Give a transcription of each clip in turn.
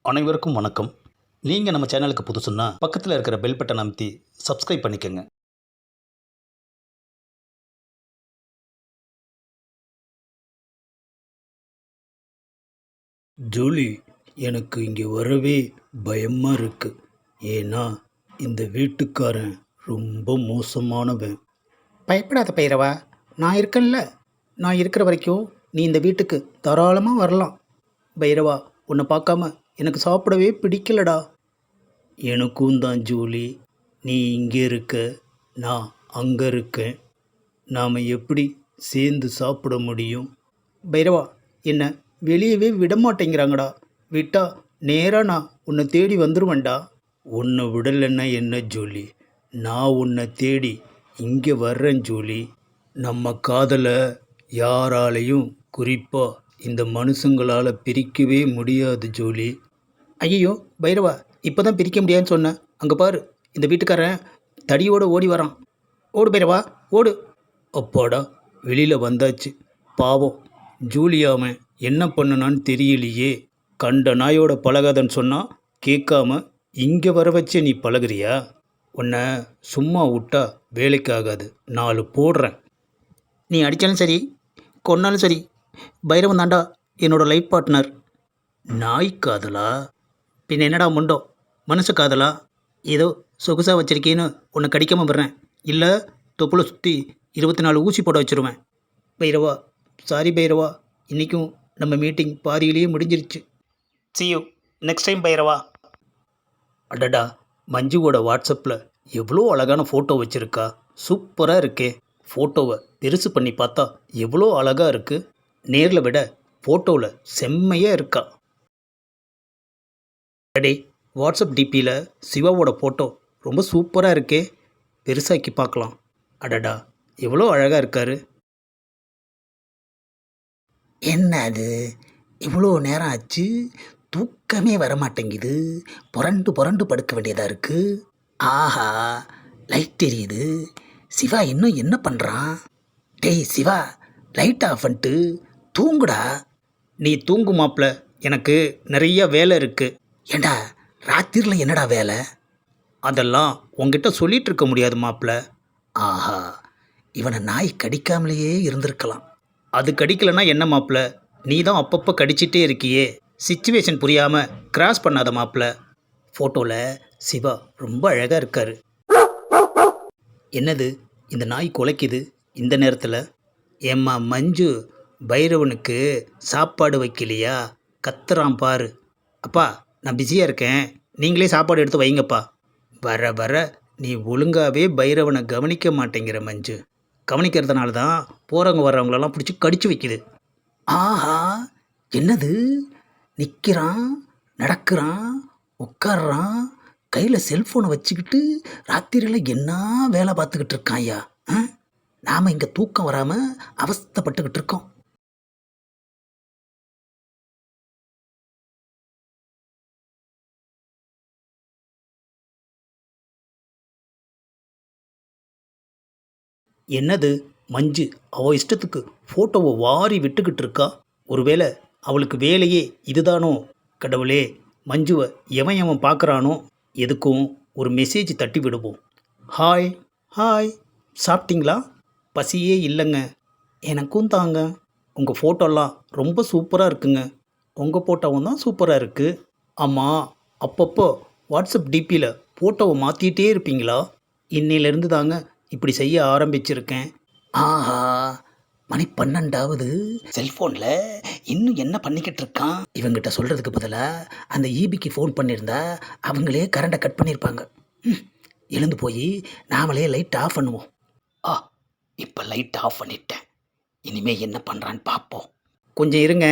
அனைவருக்கும் வணக்கம். நீங்கள் நம்ம சேனலுக்கு புதுசுன்னா பக்கத்தில் இருக்கிற பெல் பட்டன் அமைத்தி சப்ஸ்கிரைப் பண்ணிக்கோங்க. ஜூலி, எனக்கு இங்கே வரவே பயமாக இருக்கு. ஏன்னா இந்த வீட்டுக்காரன் ரொம்ப மோசமானவன். பயப்படாத பைரவா, நான் இருக்கேன்ல. நான் இருக்கிற வரைக்கும் நீ இந்த வீட்டுக்கு தாராளமாக வரலாம். பைரவா, உன்னை பார்க்காம எனக்கு சாப்பிடவே பிடிக்கலடா. எனக்கும் தான் ஜூலி. நீ இங்கே இருக்க, நான் அங்கே இருக்கேன். நாம் எப்படி சேர்ந்து சாப்பிட முடியும்? பைரவா, என்னை வெளியவே விட மாட்டேங்கிறாங்கடா. விட்டா நேராக நான் உன்னை தேடி வந்துடுவேன்டா. உன்னை விடலைன்னா என்ன ஜூலி? நான் உன்னை தேடி இங்கே வர்றேன் ஜூலி. நம்ம காதலை யாராலையும், குறிப்பாக இந்த மனுஷங்களால் பிரிக்கவே முடியாது ஜூலி. ஐயோ பைரவா, இப்போ தான் பிரிக்க முடியாதுன்னு சொன்னேன். அங்கே பாரு, இந்த வீட்டுக்காரன் தடியோடு ஓடி வரான். ஓடு பைரவா, ஓடு. அப்பாடா, வெளியில் வந்தாச்சு. பாவம் ஜூலியாவன் என்ன பண்ணுனான்னு தெரியலையே. கண்ட நாயோட பழகாதன்னு சொன்னால் கேட்காம இங்கே வர வச்சு நீ பழகுறியா? உன்னை சும்மா விட்டா வேலைக்காகாது. 4 போடுறேன். நீ அடித்தாலும் சரி, கொன்னாலும் சரி, பைரவன் தாண்டா என்னோட லைஃப் பார்ட்னர். நாய் காதலா? பின்ன என்னடா முண்டோ, மனுஷ காதலா? ஏதோ சொகுசாக வச்சிருக்கேன்னு உன்னை கடிக்காமல் வர்றேன். இல்லை தொப்புளை சுற்றி 24 ஊசி போட வச்சுருவேன். பைரவா, சாரி பைரவா, இன்றைக்கும் நம்ம மீட்டிங் பாதியிலேயே முடிஞ்சிருச்சு. See you next time Bairavaa. அடடா, மஞ்சுவோட வாட்ஸ்அப்பில் எவ்வளோ அழகான ஃபோட்டோ வச்சுருக்கா. சூப்பராக இருக்கே. ஃபோட்டோவை பெருசு பண்ணி பார்த்தா எவ்வளோ அழகாக இருக்குது. நேரில் விட ஃபோட்டோவில் செம்மையாக இருக்கா. அடே, வாட்ஸ்அப் டிபியில் சிவாவோட ஃபோட்டோ ரொம்ப சூப்பராக இருக்கே. பெருசாக்கி பார்க்கலாம். அடடா, எவ்வளோ அழகாக இருக்காரு. என்ன அது, இவ்வளோ நேரம் ஆச்சு, தூக்கமே வரமாட்டேங்குது. புரண்டு புரண்டு படுக்க வேண்டியதாக இருக்குது. ஆஹா, லைட் தெரியுது. சிவா இன்னும் என்ன பண்ணுறான்? டேய் சிவா, லைட் ஆஃப் பண்ணிட்டு தூங்குடா. நீ தூங்கு மாப்ள, எனக்கு நிறைய வேலை இருக்குது. ஏண்டா, ராத்திரியில் என்னடா வேலை? அதெல்லாம் உங்ககிட்ட சொல்லிகிட்டு இருக்க முடியாது மாப்ள. ஆஹா, இவனை நாய் கடிக்காமலேயே இருந்திருக்கலாம். அது கடிக்கலைன்னா என்ன மாப்ள? நீ தான் அப்பப்போ கடிச்சிட்டே இருக்கியே. சிச்சுவேஷன் புரியாமல் கிராஸ் பண்ணாத மாப்ள. ஃபோட்டோவில் சிவா ரொம்ப அழகாக இருக்கார். என்னது இந்த நாய் குலைக்குது இந்த நேரத்தில்? ஏம்மா மஞ்சு, பைரவனுக்கு சாப்பாடு வைக்கலையா? கத்துறான் பாரு. அப்பா, நான் பிஸியாக இருக்கேன், நீங்களே சாப்பாடு எடுத்து வைங்கப்பா. வர வர நீ ஒழுங்காகவே பைரவனை கவனிக்க மாட்டேங்கிற மஞ்சு. கவனிக்கிறதுனால தான் போகிறவங்க வர்றவங்களெல்லாம் பிடிச்சி கடிச்சு வைக்குது. ஆஹா, என்னது, நிற்கிறான், நடக்கிறான், உட்கார்றான், கையில் செல்ஃபோனை வச்சுக்கிட்டு ராத்திரியில் என்ன வேலை பார்த்துக்கிட்டு இருக்கான் ஐயா. நாம் இங்கே தூக்கம் வராமல் அவஸ்தைப்பட்டுக்கிட்டு இருக்கோம். என்னது மஞ்சு அவள் இஷ்டத்துக்கு ஃபோட்டோவை வாரி விட்டுக்கிட்டு இருக்கா? ஒருவேளை அவளுக்கு வேலையே இதுதானோ? கடவுளே, மஞ்சுவை எவன் பார்க்குறானோ? எதுக்கும் ஒரு மெசேஜ் தட்டி விடுவோம். ஹாய் ஹாய், சாப்பிட்டீங்களா? பசியே இல்லைங்க. எனக்கும் தாங்க. உங்கள் ஃபோட்டோலாம் ரொம்ப சூப்பராக இருக்குங்க. உங்கள் ஃபோட்டோவும் தான் சூப்பராக இருக்குது. ஆமாம், அப்பப்போ வாட்ஸ்அப் டிபியில் ஃபோட்டோவை மாற்றிட்டே இருப்பீங்களா? இன்னிலேருந்து தாங்க இப்படி செய்ய ஆரம்பிச்சிருக்கேன். ஆஹா, மணி 12ஆவது. செல்ஃபோனில் இன்னும் என்ன பண்ணிக்கிட்டு இருக்கான்? இவங்கிட்ட சொல்கிறதுக்கு பதிலாக அந்த ஈபிக்கு ஃபோன் பண்ணியிருந்தா அவங்களே கரண்டை கட் பண்ணியிருப்பாங்க. எழுந்து போய் நாமளே லைட் ஆஃப் பண்ணுவோம். இப்போ லைட் ஆஃப் பண்ணிட்டேன். இனிமேல் என்ன பண்ணுறான்னு பார்ப்போம். கொஞ்சம் இருங்க,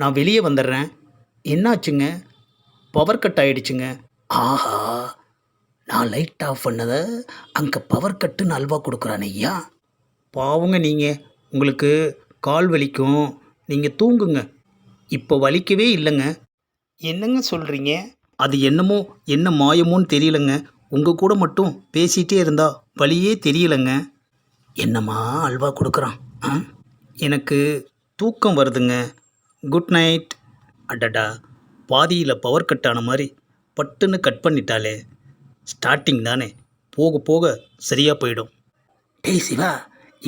நான் வெளியே வந்துடுறேன். என்னாச்சுங்க? Power cut ஆகிடுச்சுங்க. ஆஹா, நான் லைட் ஆஃப் பண்ணதை அங்கே பவர் கட்டுன்னு அல்வா கொடுக்குறான் ஐயா. பாவங்க நீங்கள், உங்களுக்கு கால் வலிக்கும், நீங்கள் தூங்குங்க. இப்போ வலிக்கவே இல்லைங்க. என்னங்க சொல்கிறீங்க? அது என்னமோ என்ன மாயமோன்னு தெரியலங்க. உங்கள் கூட மட்டும் பேசிகிட்டே இருந்தா வலியே தெரியலைங்க. என்னம்மா அல்வா கொடுக்குறான்? எனக்கு தூக்கம் வருதுங்க. Good night. அடடா, பாதியில் பவர் கட் ஆன மாதிரி பட்டுன்னு கட் பண்ணிட்டாலே. ஸ்டார்டிங் தானே, போக போக சரியாக போயிடும். டேய் சிவா,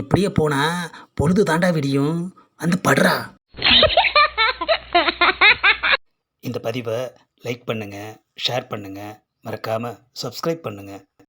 இப்படியே போனால் பொழுது தாண்டா விடியும். வந்து படுறா. இந்த பதிவை லைக் பண்ணுங்கள், ஷேர் பண்ணுங்கள், மறக்காமல் சப்ஸ்கிரைப் பண்ணுங்கள்.